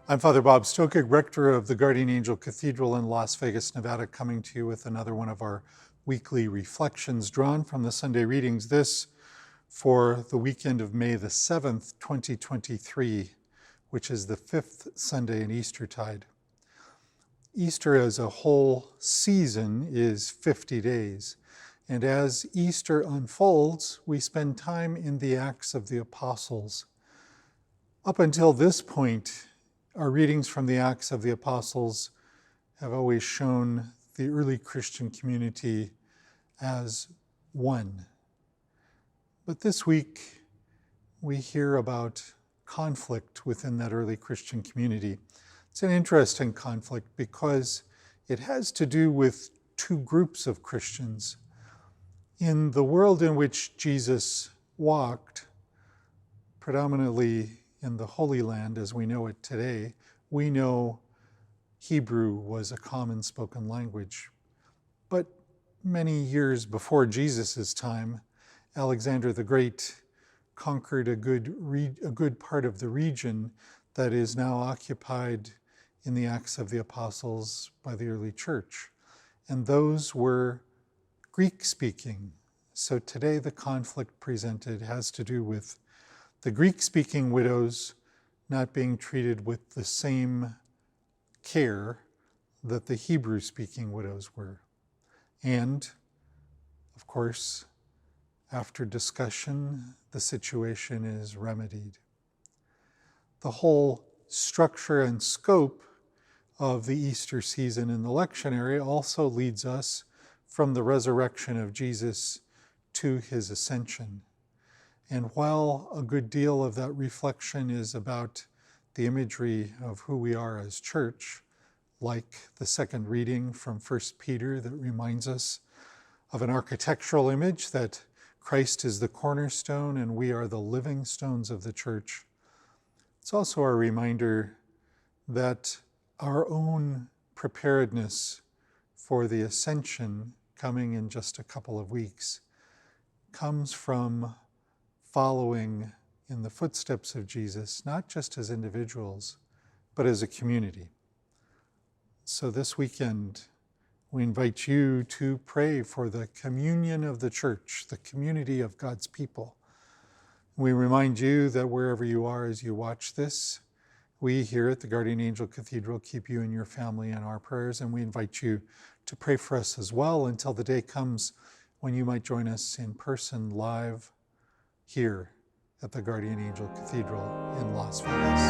I'm Father Bob Stokig, rector of the Guardian Angel Cathedral in Las Vegas, Nevada, coming to you with another one of our weekly reflections drawn from the Sunday readings. This for the weekend of May the 7th, 2023, which is the fifth Sunday in Eastertide. Easter as a whole season is 50 days. And as Easter unfolds, we spend time in the Acts of the Apostles. Up until this point, our readings from the Acts of the Apostles have always shown the early Christian community as one. But this week, we hear about conflict within that early Christian community. It's an interesting conflict because it has to do with two groups of Christians. In the world in which Jesus walked, predominantly in the Holy Land as we know it today, we know Hebrew was a common spoken language. But many years before Jesus' time, Alexander the Great conquered a good part of the region that is now occupied in the Acts of the Apostles by the early church. And those were Greek-speaking. So today the conflict presented has to do with the Greek-speaking widows not being treated with the same care that the Hebrew-speaking widows were. And, of course, after discussion, the situation is remedied. The whole structure and scope of the Easter season in the lectionary also leads us from the resurrection of Jesus to his ascension. And while a good deal of that reflection is about the imagery of who we are as church, like the second reading from 1 Peter that reminds us of an architectural image that Christ is the cornerstone and we are the living stones of the church, it's also a reminder that our own preparedness for the ascension coming in just a couple of weeks comes from following in the footsteps of Jesus, not just as individuals, but as a community. So this weekend, we invite you to pray for the communion of the church, the community of God's people. We remind you that wherever you are as you watch this, we here at the Guardian Angel Cathedral keep you and your family in our prayers, and we invite you to pray for us as well until the day comes when you might join us in person live here at the Guardian Angel Cathedral in Las Vegas.